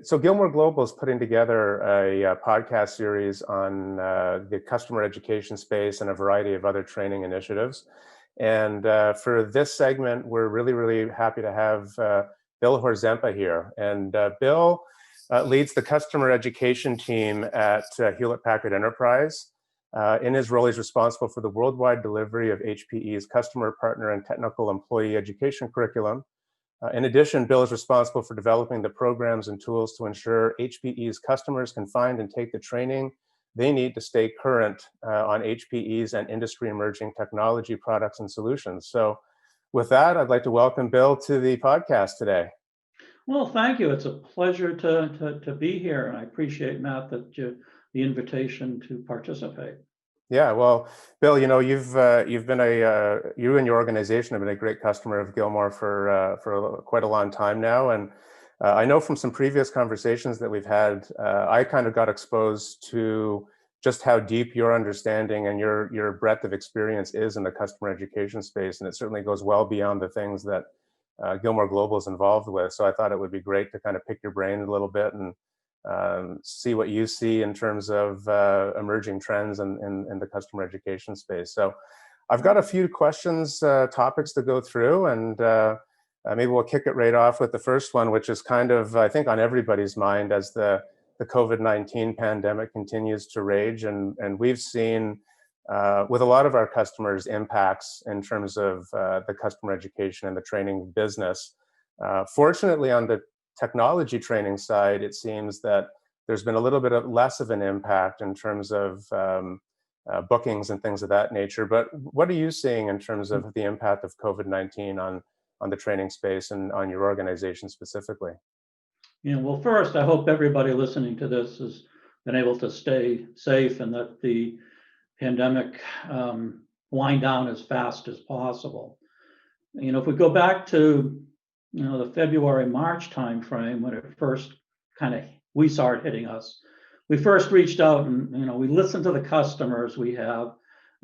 so Gilmore Global is putting together a podcast series on the customer education space and a variety of other training initiatives. And for this segment, we're really, really happy to have Bill Horzempa here. And Bill leads the customer education team at Hewlett Packard Enterprise. In his role, he's responsible for the worldwide delivery of HPE's customer, partner, and technical employee education curriculum. In addition, Bill is responsible for developing the programs and tools to ensure HPE's customers can find and take the training they need to stay current on HPE's and industry emerging technology products and solutions. So with that, I'd like to welcome Bill to the podcast today. Well, thank you. It's a pleasure to be here. And I appreciate, Matt, that the invitation to participate. Yeah, well, Bill, you've been you and your organization have been a great customer of Gilmore for quite a long time now, and I know from some previous conversations that we've had, I kind of got exposed to just how deep your understanding and your breadth of experience is in the customer education space, and it certainly goes well beyond the things that Gilmore Global is involved with. So I thought it would be great to kind of pick your brain a little bit and see what you see in terms of emerging trends in the customer education space. So I've got a few questions, topics to go through, and maybe we'll kick it right off with the first one, which is kind of, I think, on everybody's mind as the COVID-19 pandemic continues to rage. And we've seen with a lot of our customers impacts in terms of the customer education and the training business. Fortunately, on the technology training side, it seems that there's been a little bit of less of an impact in terms of bookings and things of that nature. But what are you seeing in terms of the impact of COVID-19 on the training space and on your organization specifically? Well, first, I hope everybody listening to this has been able to stay safe and that the pandemic wind down as fast as possible. If we go back to the February, March timeframe when it first we saw it hitting us. We first reached out and we listened to the customers we have.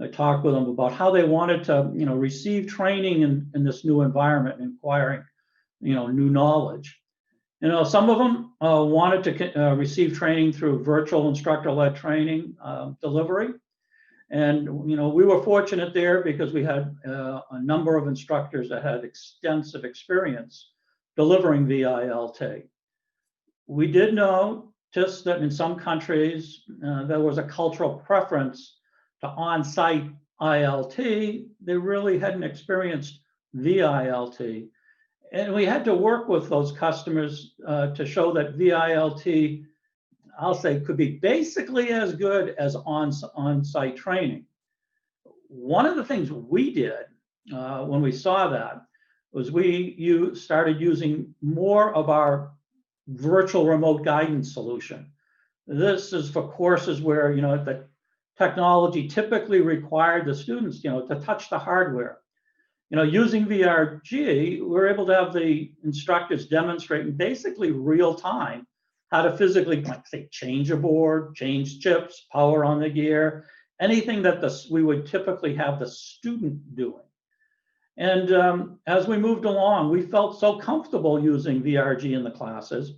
I talked with them about how they wanted to receive training in this new environment, acquiring new knowledge. Some of them wanted to receive training through virtual instructor-led training delivery. And we were fortunate there because we had a number of instructors that had extensive experience delivering VILT. We did notice that in some countries there was a cultural preference to on-site ILT. They really hadn't experienced VILT. And we had to work with those customers to show that VILT, I'll say, could be basically as good as on-site training. One of the things we did when we saw that was we started using more of our virtual remote guidance solution. This is for courses where the technology typically required the students to touch the hardware. Using VRG, we're able to have the instructors demonstrate in basically real time how to physically, say, change a board, change chips, power on the gear, anything that we would typically have the student doing. And as we moved along, we felt so comfortable using VRG in the classes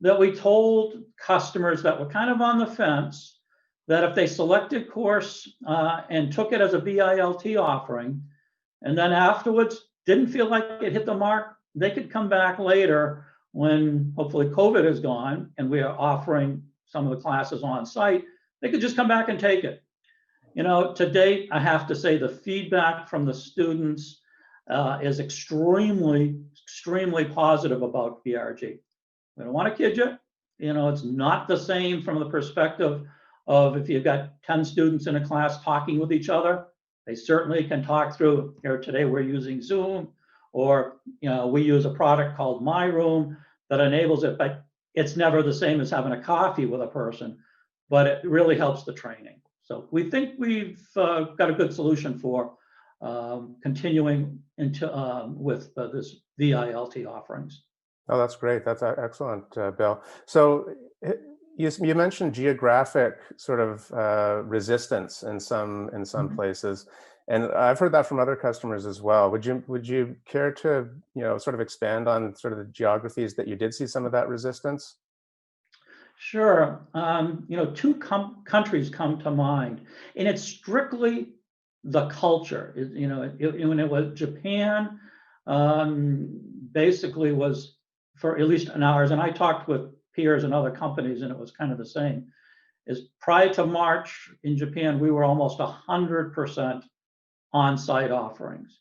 that we told customers that were kind of on the fence that if they selected course and took it as a VILT offering, and then afterwards didn't feel like it hit the mark, they could come back later when hopefully COVID is gone and we are offering some of the classes on site. They could just come back and take it. To date, I have to say the feedback from the students is extremely, extremely positive about VRG. I don't want to kid you. It's not the same from the perspective of if you've got 10 students in a class talking with each other. They certainly can talk through, today we're using Zoom, or we use a product called My Room that enables it, but it's never the same as having a coffee with a person, but it really helps the training. So we think we've got a good solution for continuing into with this VILT offerings. Oh, that's great. That's excellent, Bill. So you mentioned geographic sort of resistance in some mm-hmm. places, and I've heard that from other customers as well. Would you care to sort of expand on sort of the geographies that you did see some of that resistance? Sure. Two countries come to mind, and it's strictly the culture. When it was Japan, basically was for at least an hours, and I talked with peers and other companies, and it was kind of the same. Is prior to March in Japan, we were almost 100% on-site offerings.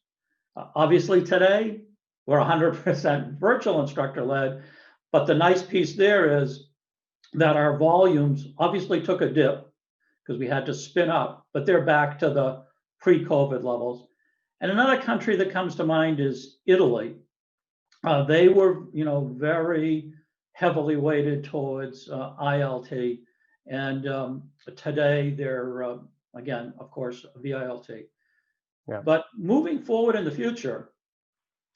Obviously, today we're 100% virtual instructor-led, but the nice piece there is that our volumes obviously took a dip because we had to spin up, but they're back to the pre-COVID levels. And another country that comes to mind is Italy. They were, very heavily weighted towards ILT, and today they're again, of course, VILT. Yeah. But moving forward in the future,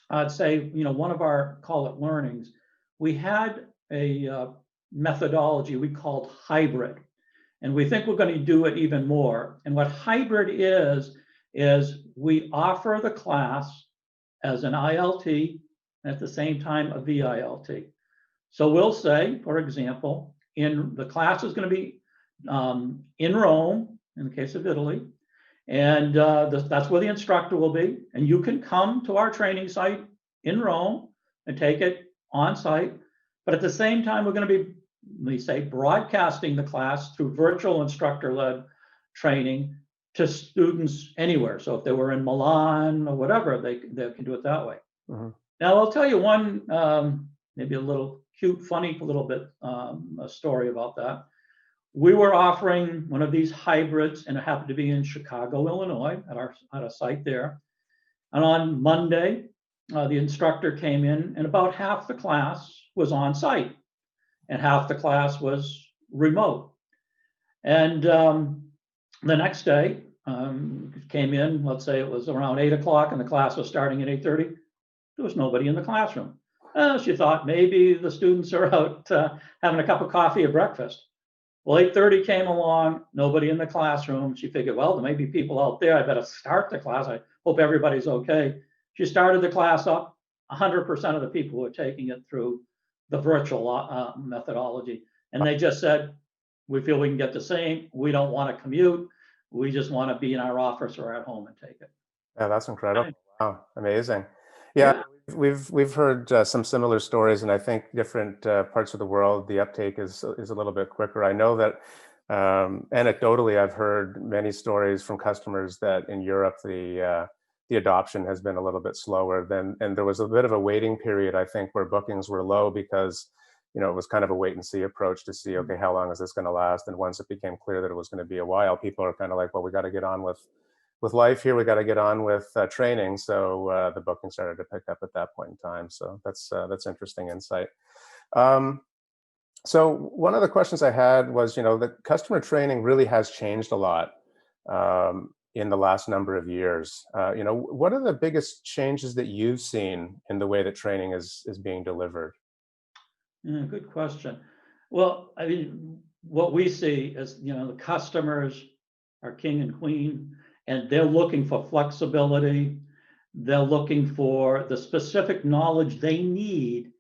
I'd say, one of our, call it learnings, we had a methodology we called hybrid. And we think we're going to do it even more. And what hybrid is we offer the class as an ILT and at the same time a VILT. So we'll say, for example, the class is going to be in Rome, in the case of Italy, and that's where the instructor will be. And you can come to our training site in Rome and take it on site. But at the same time, we're going to be, we say, broadcasting the class through virtual instructor-led training to students anywhere. So if they were in Milan or whatever, they can do it that way. Mm-hmm. Now, I'll tell you one, maybe a little cute, funny, little bit a story about that. We were offering one of these hybrids, and it happened to be in Chicago, Illinois, at a site there. And on Monday, the instructor came in, and about half the class was on site, and half the class was remote. And the next day, came in, let's say it was around 8 o'clock, and the class was starting at 8:30. There was nobody in the classroom. She thought maybe the students are out having a cup of coffee or breakfast. Well, 8:30 came along, nobody in the classroom. She figured, well, there may be people out there. I better start the class. I hope everybody's okay. She started the class up. 100% of the people were taking it through the virtual methodology. And they just said, we feel we can get the same. We don't want to commute. We just want to be in our office or at home and take it. Yeah, that's incredible. Wow, amazing. Yeah. We've heard some similar stories, and I think different parts of the world, the uptake is a little bit quicker. I know that anecdotally, I've heard many stories from customers that in Europe the adoption has been a little bit slower and there was a bit of a waiting period, I think, where bookings were low because it was kind of a wait and see approach to see, okay, how long is this going to last? And once it became clear that it was going to be a while, people are kind of like, well, we got to get on with life here. We got to get on with training. So the booking started to pick up at that point in time. So that's interesting insight. So one of the questions I had was, the customer training really has changed a lot in the last number of years. What are the biggest changes that you've seen in the way that training is being delivered? Good question. Well, I mean, what we see is, the customers are king and queen, and they're looking for flexibility. They're looking for the specific knowledge they need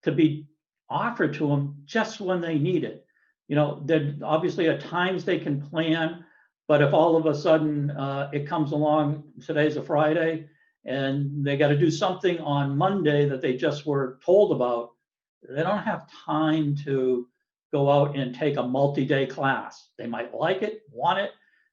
to be offered to them just when they need it. There obviously at times they can plan, but if all of a sudden it comes along, today's a Friday, and they got to do something on Monday that they just were told about, they don't have time to go out and take a multi-day class. They might like it, want it,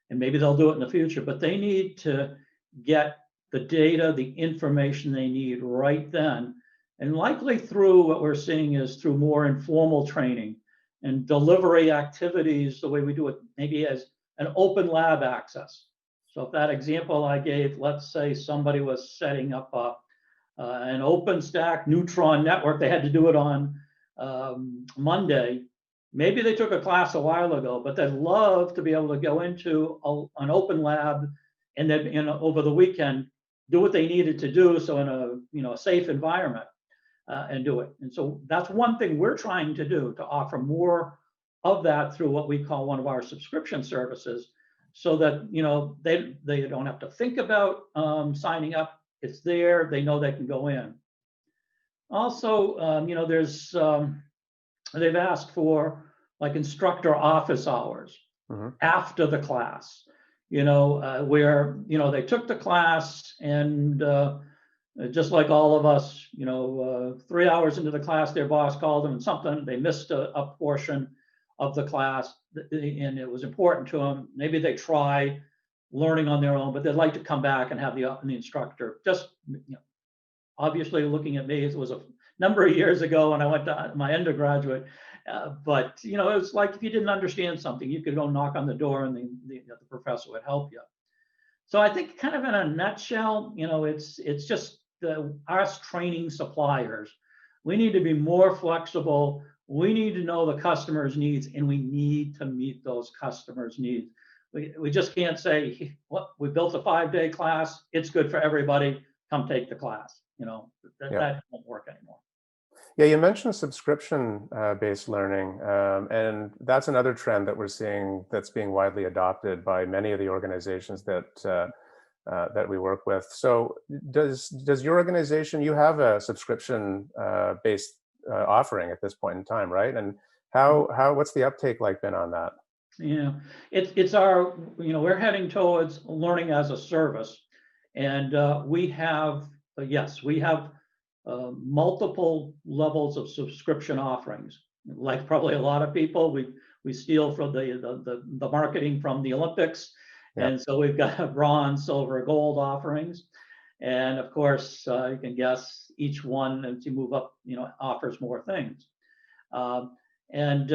and maybe they'll do it in the future, but they need to get the data, the information they need right then. And likely through what we're seeing is through more informal training and delivery activities, the way we do it, maybe as an open lab access. So if that example I gave, let's say somebody was setting up an OpenStack neutron network, they had to do it on Monday. Maybe they took a class a while ago, but they'd love to be able to go into an open lab and then over the weekend do what they needed to do, so in a safe environment, and do it. And so that's one thing we're trying to do, to offer more of that through what we call one of our subscription services, so that they don't have to think about signing up. It's there. They know they can go in. Also, there's they've asked for like instructor office hours Hmm. after the class, where, they took the class and just like all of us, 3 hours into the class, their boss called them and something, they missed a portion of the class and it was important to them. Maybe they try learning on their own, but they'd like to come back and have the instructor just, obviously looking at me, it was a number of years ago when I went to my undergraduate. But it was like if you didn't understand something, you could go knock on the door and the professor would help you. So I think kind of in a nutshell, it's just us training suppliers. We need to be more flexible. We need to know the customer's needs, and we need to meet those customers' needs. We just can't say, well, we built a 5-day class. It's good for everybody. Come take the class. That won't work anymore. Yeah, you mentioned subscription-based learning, and that's another trend that we're seeing that's being widely adopted by many of the organizations that we work with. So, does your organization, you have a subscription-based offering at this point in time, right? And what's the uptake like been on that? Yeah, it's our, we're heading towards learning as a service, and we have multiple levels of subscription offerings. Like probably a lot of people, we steal from the marketing from the Olympics, and so we've got bronze, silver, gold offerings, and of course you can guess each one as you move up, offers more things, and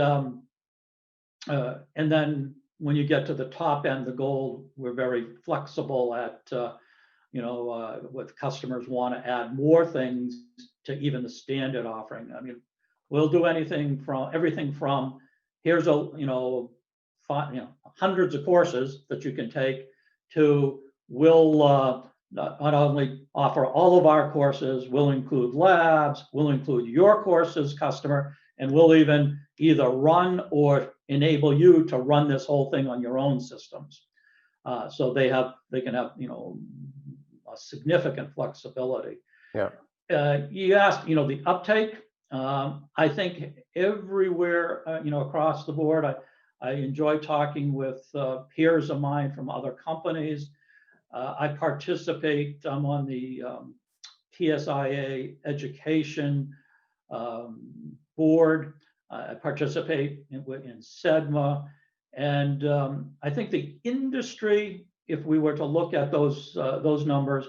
then when you get to the top end, the gold, we're very flexible at what customers want to add more things to even the standard offering. I mean, we'll do everything from here's hundreds of courses that you can take to we'll not only offer all of our courses, we'll include labs, we'll include your courses, customer, and we'll even either run or enable you to run this whole thing on your own systems. So they can have a significant flexibility. Yeah. You asked, the uptake. I think everywhere, across the board, I enjoy talking with peers of mine from other companies. I participate. I'm on the TSIA education board. I participate in SEDMA, and I think the industry, if we were to look at those numbers,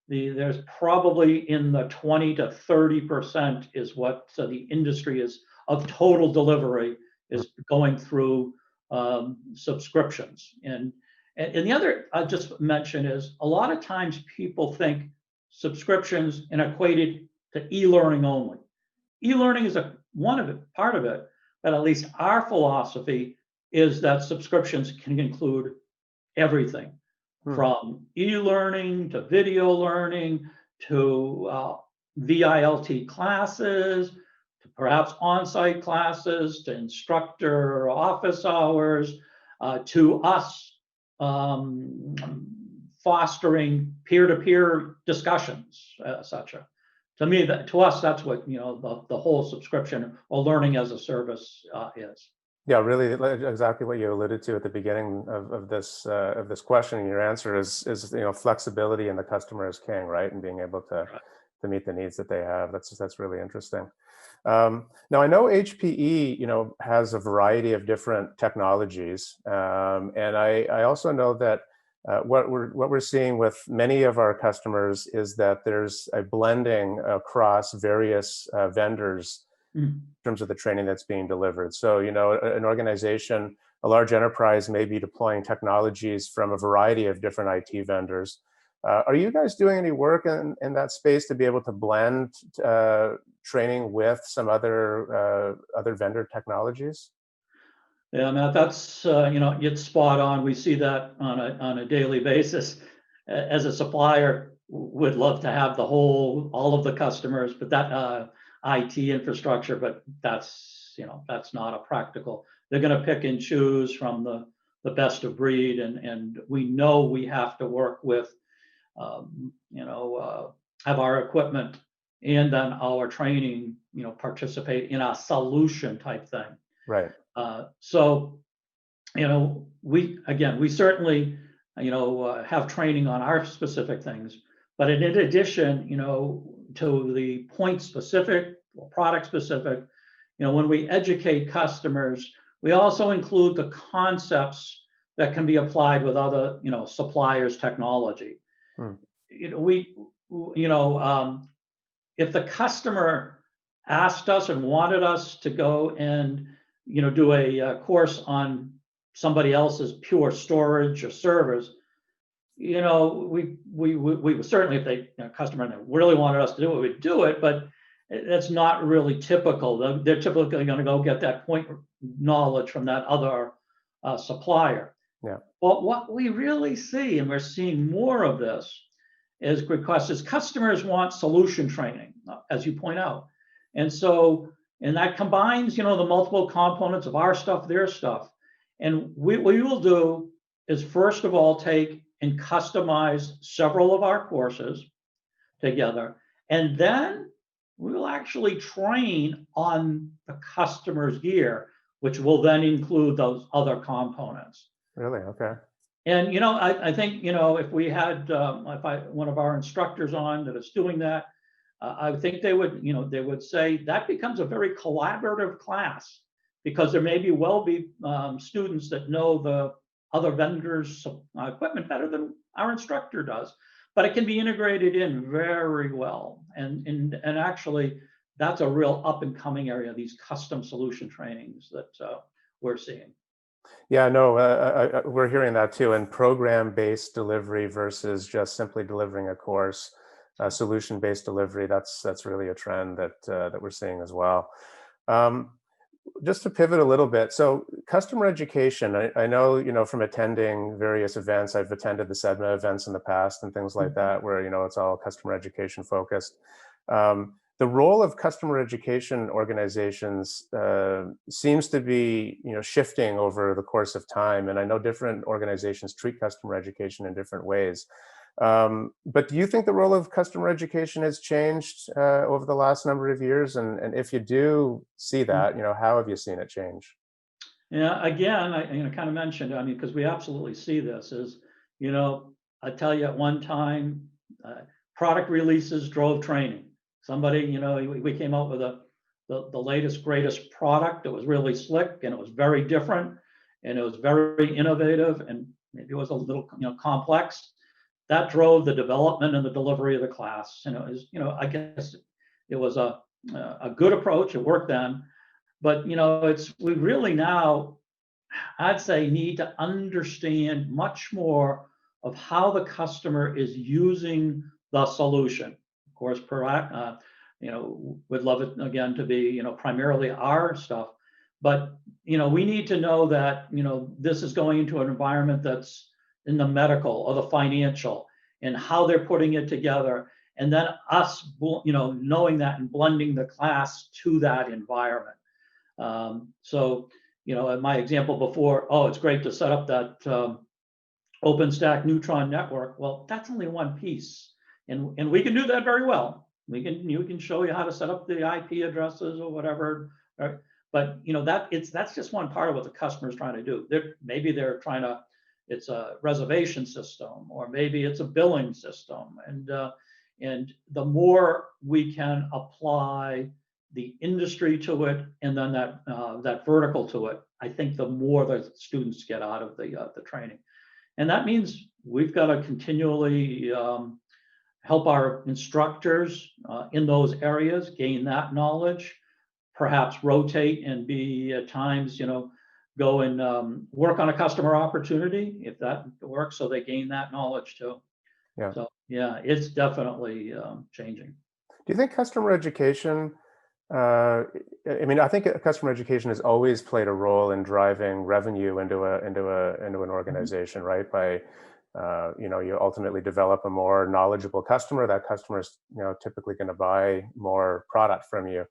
there's probably in the 20 to 30% is what the industry is of total delivery is going through subscriptions. And the other I just mention is a lot of times people think subscriptions and equate it to e-learning only. E-learning is part of it, but at least our philosophy is that subscriptions can include everything from e-learning to video learning to VILT classes to perhaps on-site classes to instructor office hours to us fostering peer-to-peer discussions, etc. To us, that's what the whole subscription or learning as a service is. Yeah, really, exactly what you alluded to at the beginning of this question. And your answer is flexibility and the customer is king, right? And being able to meet the needs that they have. That's really interesting. Now I know HPE, has a variety of different technologies, and I also know that what we're seeing with many of our customers is that there's a blending across various vendors in terms of the training that's being delivered. So, an organization, a large enterprise may be deploying technologies from a variety of different IT vendors. Are you guys doing any work in that space to be able to blend training with some other vendor technologies? Yeah, Matt, that's it's spot on. We see that on a daily basis. As a supplier, would love to have all of the customers, but that IT infrastructure, but that's not a practical. They're going to pick and choose from the best of breed, and we know we have to work with have our equipment and then our training participate in a solution type thing. Right. So, we certainly, have training on our specific things, but in addition, to the point specific or product specific, when we educate customers, we also include the concepts that can be applied with other, suppliers' technology. Hmm. If the customer asked us and wanted us to go and do a course on somebody else's pure storage or servers, we would certainly, if they customer really wanted us to do it, we'd do it, but that's not really typical. They're typically going to go get that point knowledge from that other supplier. Yeah. Well, what we really see, and we're seeing more of this, is requests is customers want solution training, as you point out. And that combines, the multiple components of our stuff, their stuff. And what we will do is, first of all, take and customize several of our courses together. And then we will actually train on the customer's gear, which will then include those other components. Really? Okay. And, I think, if we had, one of our instructors on that is doing that, I think they would say that becomes a very collaborative class, because there may be students that know the other vendors' equipment better than our instructor does, but it can be integrated in very well. And actually, that's a real up and coming area, these custom solution trainings that we're seeing. Yeah, no, we're hearing that too. And program-based delivery versus just simply delivering a course, solution-based delivery, that's really a trend that we're seeing as well. Just to pivot a little bit, so customer education, I know, from attending various events, I've attended the SEDMA events in the past and things like that, where, it's all customer education focused. The role of customer education organizations seems to be, shifting over the course of time. And I know different organizations treat customer education in different ways. But do you think the role of customer education has changed over the last number of years? And if you do see that, how have you seen it change? Yeah, again, I kind of mentioned, because we absolutely see this is, I tell you, at one time, product releases drove training. Somebody, we came out with the latest, greatest product that was really slick, and it was very different, and it was very innovative, and maybe it was a little, complex. That drove the development and the delivery of the class. I guess it was a good approach. It worked then, but we really now, I'd say, need to understand much more of how the customer is using the solution. Of course, would love it again to be, primarily our stuff, but we need to know that this is going into an environment that's in the medical or the financial, and how they're putting it together, and then us, knowing that and blending the class to that environment. In my example before, it's great to set up that OpenStack neutron network. Well, that's only one piece, and we can do that very well. You can show you how to set up the IP addresses or whatever, right? But that's just one part of what the customer is trying to do. Maybe they're trying to. It's a reservation system, or maybe it's a billing system, and the more we can apply the industry to it, and then that vertical to it, I think the more the students get out of the training, and that means we've got to continually help our instructors in those areas gain that knowledge, perhaps rotate and be at times, go and work on a customer opportunity if that works, so they gain that knowledge too. Yeah. So yeah, it's definitely changing. Do you think customer education? I think customer education has always played a role in driving revenue into an organization, right? By you ultimately develop a more knowledgeable customer. That customer is typically going to buy more product from you.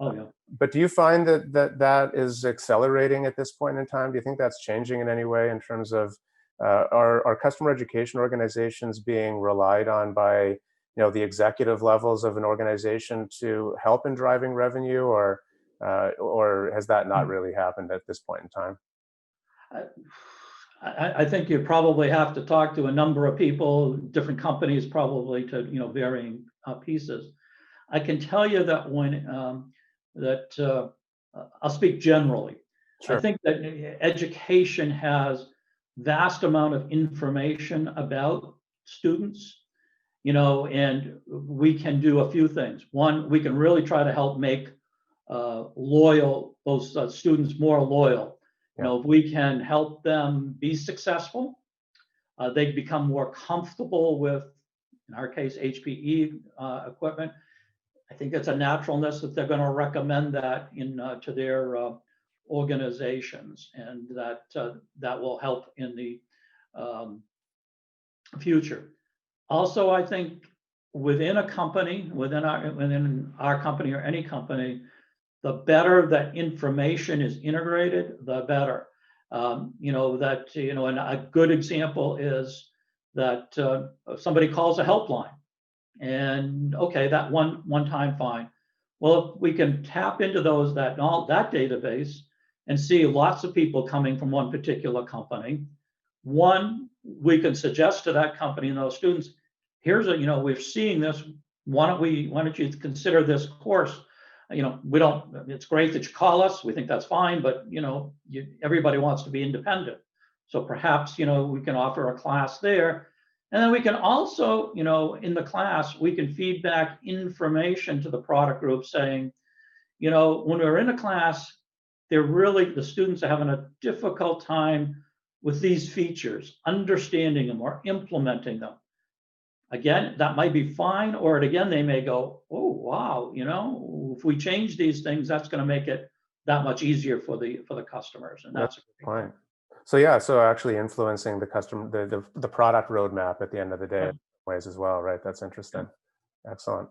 Oh, yeah. But do you find that is accelerating at this point in time? Do you think that's changing in any way in terms of are customer education organizations being relied on by the executive levels of an organization to help in driving revenue, or or has that not really happened at this point in time? I think you probably have to talk to a number of people, different companies, probably to varying pieces. I can tell you that I'll speak generally. Sure. I think that education has vast amount of information about students, and we can do a few things. One, we can really try to help make those students more loyal. If we can help them be successful, they become more comfortable with, in our case, HPE equipment. I think it's a naturalness that they're going to recommend that to their organizations, and that will help in the future. Also, I think within a company, within our company or any company, the better that information is integrated, the better. And a good example is that somebody calls a helpline, and okay, that one time, fine. Well, we can tap into that database and see lots of people coming from one particular company. One, we can suggest to that company and those students, we're seeing this. Why don't you consider this course? It's great that you call us. We think that's fine, but everybody wants to be independent. So perhaps, we can offer a class there. And then we can also, in the class, we can feed back information to the product group saying, when we're in a class, the students are having a difficult time with these features, understanding them or implementing them. Again, that might be fine, or again, they may go, oh, wow, if we change these things, that's going to make it that much easier for the customers. And that's a good point. So actually influencing the customer, the product roadmap at the end of the day in ways as well, right? That's interesting. Excellent.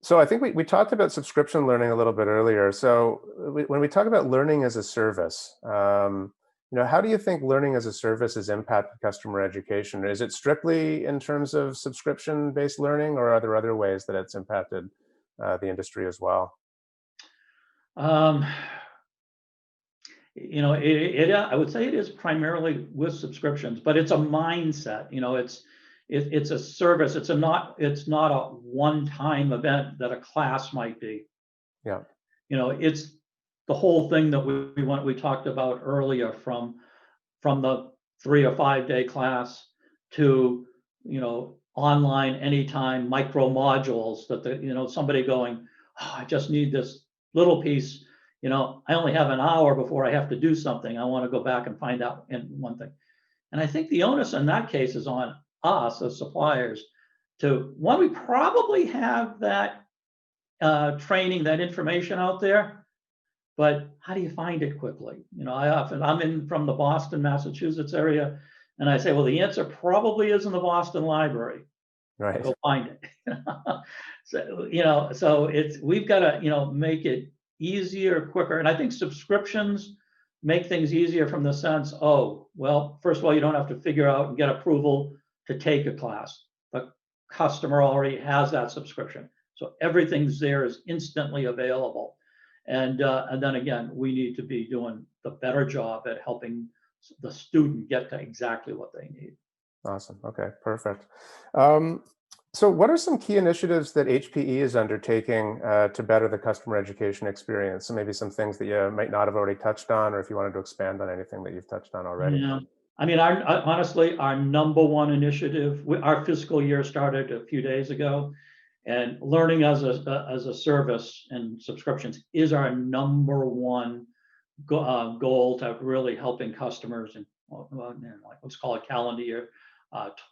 So I think we talked about subscription learning a little bit earlier. So when we talk about learning as a service, how do you think learning as a service has impacted customer education? Is it strictly in terms of subscription-based learning, or are there other ways that it's impacted the industry as well? I would say it is primarily with subscriptions, but it's a mindset. It's a service. It's not a one-time event that a class might be. Yeah. It's the whole thing that we talked about earlier, from the 3 or 5 day class to online anytime micro modules that somebody going, oh, I just need this little piece. I only have an hour before I have to do something. I want to go back and find out in one thing. And I think the onus in that case is on us as suppliers we probably have that training, that information out there, but how do you find it quickly? I'm from the Boston, Massachusetts area, and I say, well, the answer probably is in the Boston Library. Right. Go find it. So we've got to make it easier, quicker. And I think subscriptions make things easier from the sense, first of all, you don't have to figure out and get approval to take a class. The customer already has that subscription. So everything's there, is instantly available. And then again, we need to be doing the better job at helping the student get to exactly what they need. Awesome. Okay, perfect. So what are some key initiatives that HPE is undertaking to better the customer education experience? So maybe some things that you might not have already touched on, or if you wanted to expand on anything that you've touched on already. Yeah. I mean, honestly, our number one initiative, our fiscal year started a few days ago, and learning as a service and subscriptions is our number one goal to really helping customers in, let's call it calendar year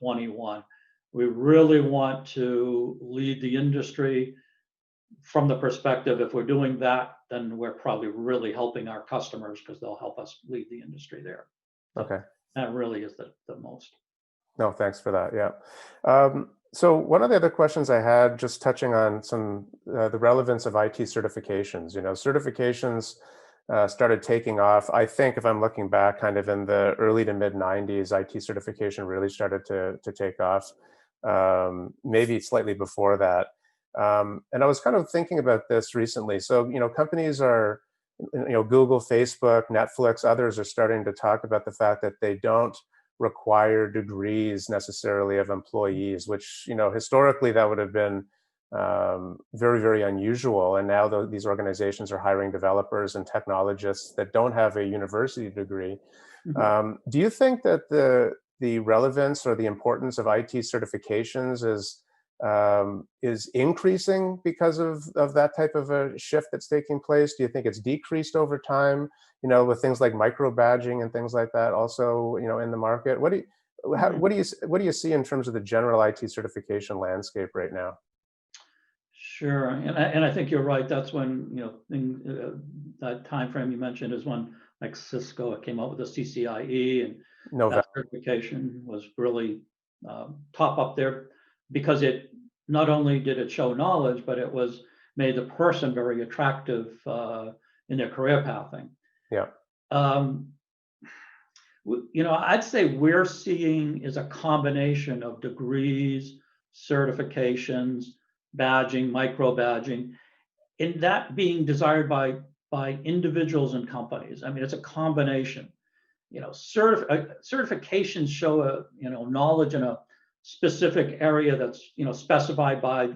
21. We really want to lead the industry from the perspective, if we're doing that, then we're probably really helping our customers, because they'll help us lead the industry there. Okay. That really is the most. No, thanks for that. Yeah. So one of the other questions I had, just touching on the relevance of IT certifications. Certifications started taking off. I think if I'm looking back, kind of in the early to mid 90s, IT certification really started to take off. Maybe slightly before that. And I was kind of thinking about this recently. So, companies are, Google, Facebook, Netflix, others are starting to talk about the fact that they don't require degrees necessarily of employees, which, historically that would have been very, very unusual. And now these organizations are hiring developers and technologists that don't have a university degree. Do you think that the relevance or the importance of IT certifications is increasing because of that type of a shift that's taking place? Do you think it's decreased over time? With things like micro badging and things like that, also in the market. What do you see in terms of the general IT certification landscape right now? Sure, and I think you're right. That's when that time frame you mentioned is when like Cisco came out with the CCIE, and No, that certification was really top up there because it not only did it show knowledge, but it was made the person very attractive in their career pathing. yeah, I'd say we're seeing is a combination of degrees, certifications, badging, micro badging, and that being desired by individuals and companies. I mean, it's a combination. Certifications show knowledge in a specific area that's specified by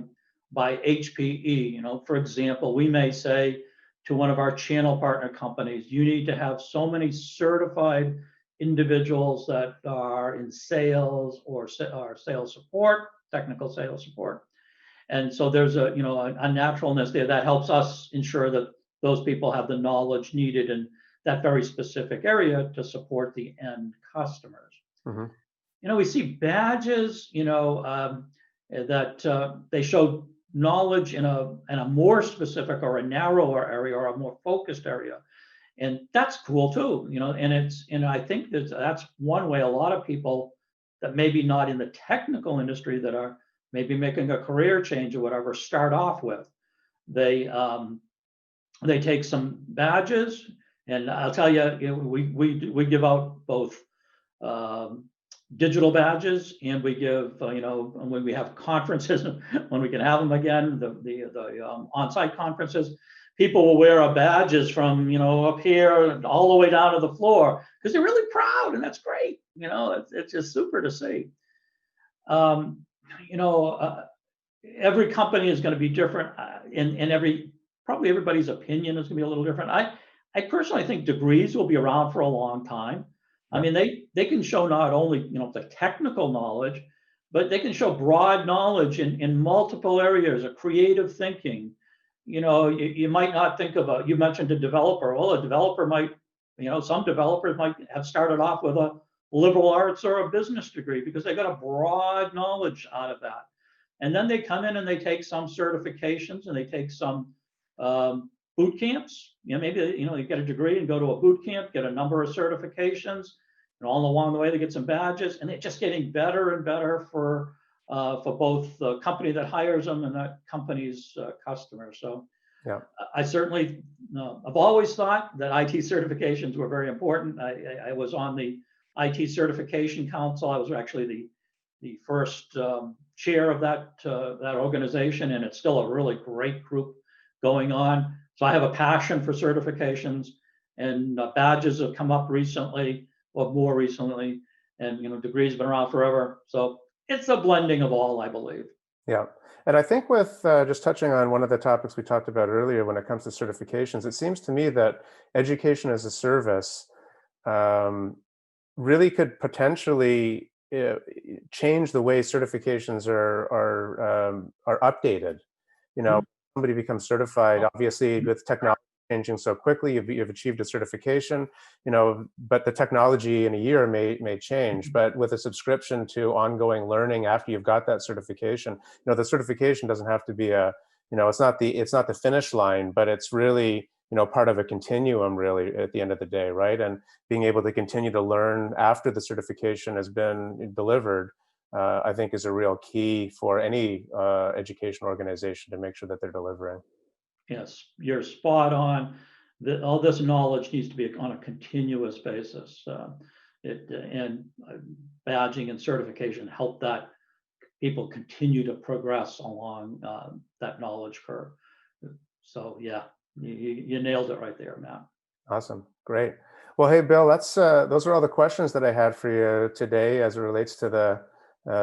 HPE. For example, we may say to one of our channel partner companies, you need to have so many certified individuals that are in sales or sales support, technical sales support. And so there's a naturalness there that helps us ensure that those people have the knowledge needed in that very specific area to support the end customers. Mm-hmm. We see badges, that they show knowledge in a more specific or a narrower area or a more focused area. And that's cool too, and I think that's one way a lot of people that maybe not in the technical industry that are maybe making a career change or whatever start off with. They take some badges, and I'll tell you, we give out both digital badges, and we give when we have conferences, when we can have them again, the on-site conferences, people will wear our badges from up here all the way down to the floor because they're really proud, and that's great. It's just super to see. Every company is going to be different, and probably everybody's opinion is going to be a little different. I personally think degrees will be around for a long time. I mean, they can show not only the technical knowledge, but they can show broad knowledge in multiple areas of creative thinking. You might not think of you mentioned a developer. Well, a developer might, some developers might have started off with a liberal arts or a business degree because they got a broad knowledge out of that. And then they come in and they take some certifications and they take some boot camps. Maybe you get a degree and go to a boot camp, get a number of certifications, and all along the way they get some badges, and they're just getting better and better for both the company that hires them and that company's customers. So yeah, I certainly I've always thought that IT certifications were very important. I was on the IT Certification Council. I was actually the first chair of that organization, and it's still a really great group going on. So I have a passion for certifications, and badges have come up recently, or more recently, and degrees have been around forever. So it's a blending of all, I believe. Yeah. And I think with just touching on one of the topics we talked about earlier when it comes to certifications, it seems to me that education as a service really could potentially change the way certifications are updated. Somebody becomes certified, obviously with technology changing so quickly, you've achieved a certification, but the technology in a year may change. But with a subscription to ongoing learning after you've got that certification, the certification doesn't have to be it's not the finish line, but it's really part of a continuum, really, at the end of the day, right? And being able to continue to learn after the certification has been delivered, I think, is a real key for any education organization to make sure that they're delivering. Yes, you're spot on. All this knowledge needs to be on a continuous basis. And badging and certification help that people continue to progress along that knowledge curve. So yeah, you nailed it right there, Matt. Awesome. Great. Well, hey, Bill, those are all the questions that I had for you today as it relates to the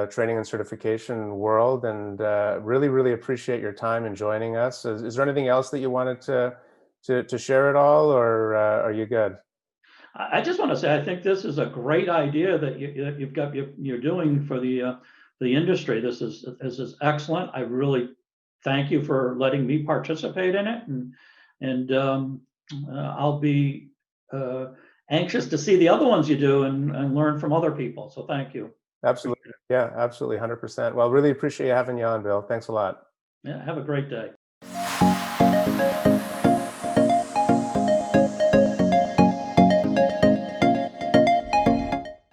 training and certification world. And really, really appreciate your time in joining us. Is there anything else that you wanted to share at all, or are you good? I just want to say, I think this is a great idea that you're doing for the industry. This is excellent. I really thank you for letting me participate in it, and I'll be anxious to see the other ones you do and learn from other people. So thank you. Absolutely. Yeah, absolutely. 100%. Well, really appreciate having you on, Bill. Thanks a lot. Yeah, have a great day.